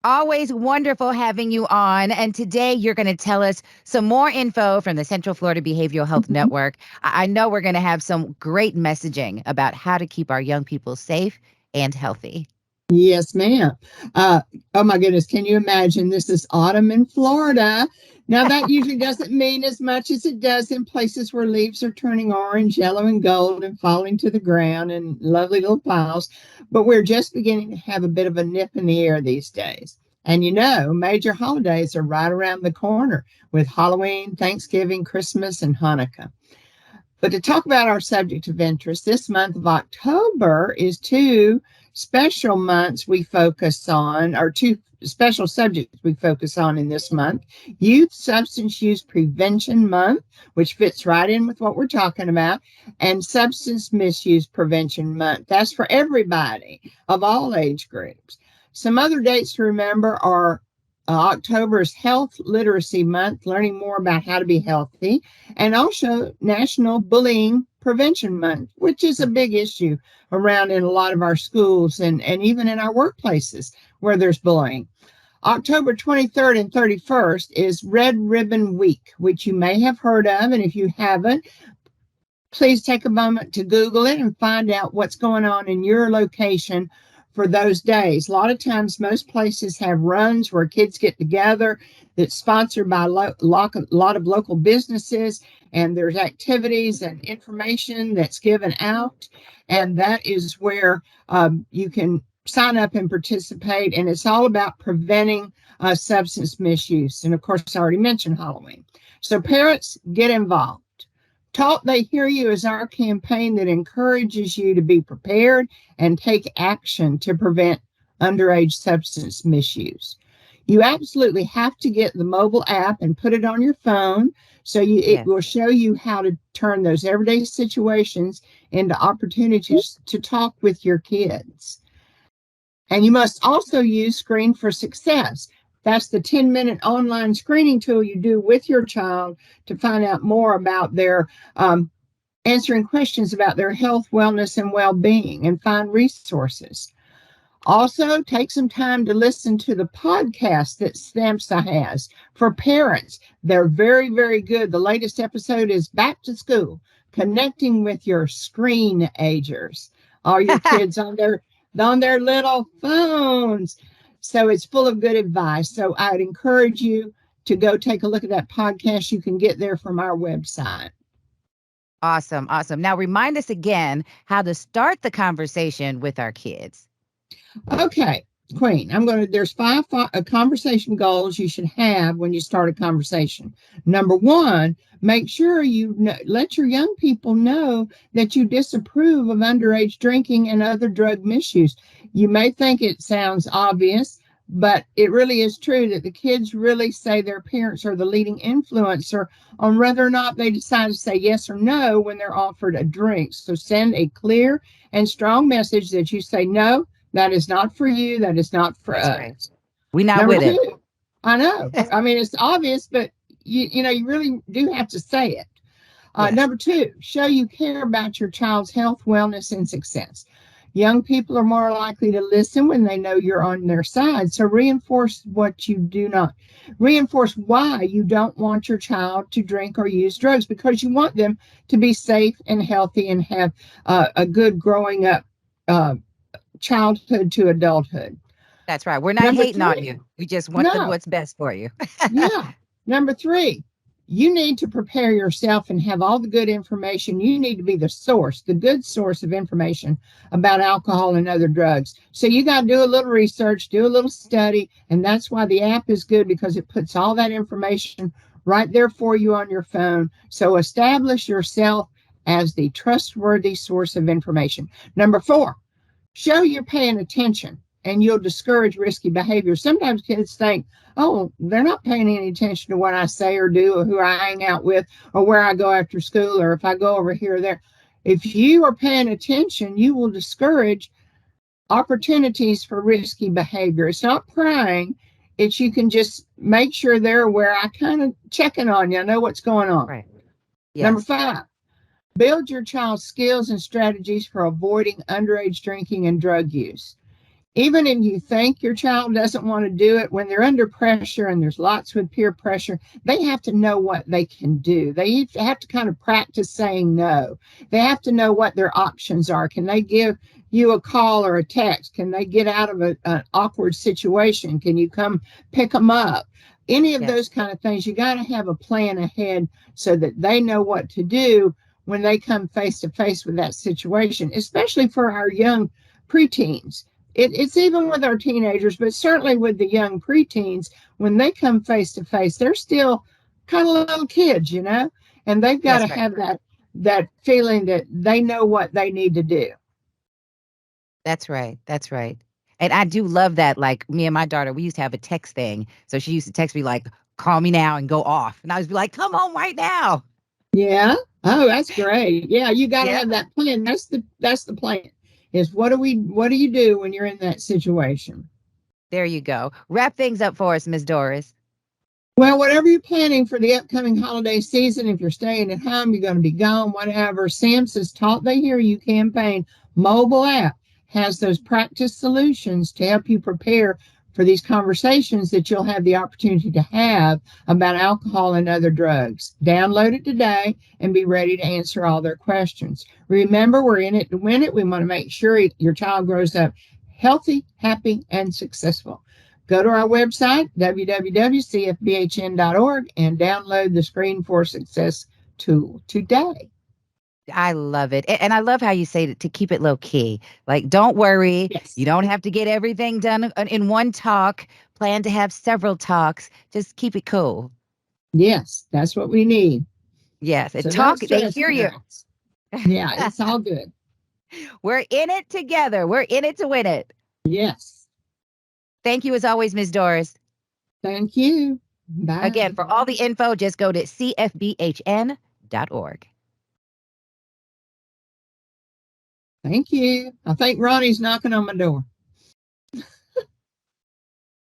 Always wonderful having you on. And today you're going to tell us some more info from the Central Florida Behavioral Health Network. I know we're going to have some great messaging about how to keep our young people safe and healthy. Yes, ma'am. Oh my goodness, can you imagine? This is autumn in Florida. Now, that usually doesn't mean as much as it does in places where leaves are turning orange, yellow, and gold and falling to the ground in lovely little piles. But we're just beginning to have a bit of a nip in the air these days. And major holidays are right around the corner with Halloween, Thanksgiving, Christmas, and Hanukkah. But to talk about our subject of interest, this month of October is two special months we focus on, or two special subjects we focus on in this month. Youth Substance Use Prevention Month, which fits right in with what we're talking about, and Substance Misuse Prevention Month. That's for everybody of all age groups. Some other dates to remember are October's Health Literacy Month, learning more about how to be healthy, and also National Bullying Prevention Month, which is a big issue around in a lot of our schools and even in our workplaces where there's bullying. October 23rd and 31st is Red Ribbon Week, which you may have heard of, and if you haven't, please take a moment to Google it and find out what's going on in your location for those days. A lot of times, most places have runs where kids get together that's sponsored by a lot of local businesses, and there's activities and information that's given out. And that is where you can sign up and participate. And it's all about preventing substance misuse. And of course, I already mentioned Halloween. So parents, get involved. Talk They Hear You is our campaign that encourages you to be prepared and take action to prevent underage substance misuse. You absolutely have to get the mobile app and put it on your phone it will show you how to turn those everyday situations into opportunities to talk with your kids. And you must also use Screen for Success. That's the 10-minute online screening tool you do with your child to find out more about their answering questions about their health, wellness, and well-being, and find resources. Also, take some time to listen to the podcast that SNAMSA has for parents. They're very, very good. The latest episode is Back to School, Connecting with Your Screen Agers. All your kids on their little phones. So it's full of good advice. So I'd encourage you to go take a look at that podcast. You can get there from our website. Awesome. Awesome. Now remind us again how to start the conversation with our kids. Okay, Queen, there's five conversation goals you should have when you start a conversation. Number one, make sure let your young people know that you disapprove of underage drinking and other drug misuse. You may think it sounds obvious, but it really is true that the kids really say their parents are the leading influencer on whether or not they decide to say yes or no when they're offered a drink. So send a clear and strong message that you say, no, that is not for you. That is not for us. Right. We're not with it. I know. I mean, it's obvious, but you really do have to say it. Yes. Number two, show you care about your child's health, wellness, and success. Young people are more likely to listen when they know you're on their side. So reinforce why you don't want your child to drink or use drugs, because you want them to be safe and healthy and have a good growing up childhood to adulthood. That's right. We're not hating on you. We just want what's best for you. Yeah. Number three, you need to prepare yourself and have all the good information. You need to be the good source of information about alcohol and other drugs. So you got to do a little research, do a little study, and that's why the app is good, because it puts all that information right there for you on your phone. So establish yourself as the trustworthy source of information. Number four, show you're paying attention, and you'll discourage risky behavior. Sometimes kids think, oh, they're not paying any attention to what I say or do, or who I hang out with, or where I go after school, or if I go over here or there. If you are paying attention, you will discourage opportunities for risky behavior. It's not prying. It's you can just make sure they're aware. I kind of checking on you. I know what's going on. Right. Yes. Number five, build your child's skills and strategies for avoiding underage drinking and drug use. even if you think your child doesn't want to do it, when they're under pressure, and there's lots with peer pressure, they have to know what they can do. They have to kind of practice saying no. They have to know what their options are. Can they give you a call or a text? Can they get out of an awkward situation? Can you come pick them up? Any of Yes. those kind of things. You got to have a plan ahead so that they know what to do when they come face to face with that situation, especially for our young preteens. It's even with our teenagers, but certainly with the young preteens, when they come face to face, they're still kind of little kids, and they've got to That's right. have that feeling that they know what they need to do. That's right. That's right. And I do love that. Like me and my daughter, we used to have a text thing. So she used to text me like, call me now and go off. And I was be like, come on right now. Yeah. Oh, that's great. Yeah, you got to Yeah. have that plan. That's the plan. Is what do you do when you're in that situation? There you go. Wrap things up for us, Miss Doris. Well, whatever you're planning for the upcoming holiday season, if you're staying at home, you're going to be gone, whatever. Sam's Taught They Hear You campaign mobile app has those practice solutions to help you prepare for these conversations that you'll have the opportunity to have about alcohol and other drugs. Download it today and be ready to answer all their questions. Remember, we're in it to win it. We want to make sure your child grows up healthy, happy, and successful. Go to our website, www.cfbhn.org, and download the Screen for Success tool today. I love it. And I love how you say to keep it low key. Like, don't worry. You Yes. don't have to get everything done in one talk. Plan to have several talks. Just keep it cool. Yes, that's what we need. Yes. And So no talk, they stress hear you. balls. Yeah, it's all good. We're in it together. We're in it to win it. Yes. Thank you as always, Ms. Doris. Thank you. Again, Bye. for all the info, just go to cfbhn.org. Thank you. I think Ronnie's knocking on my door.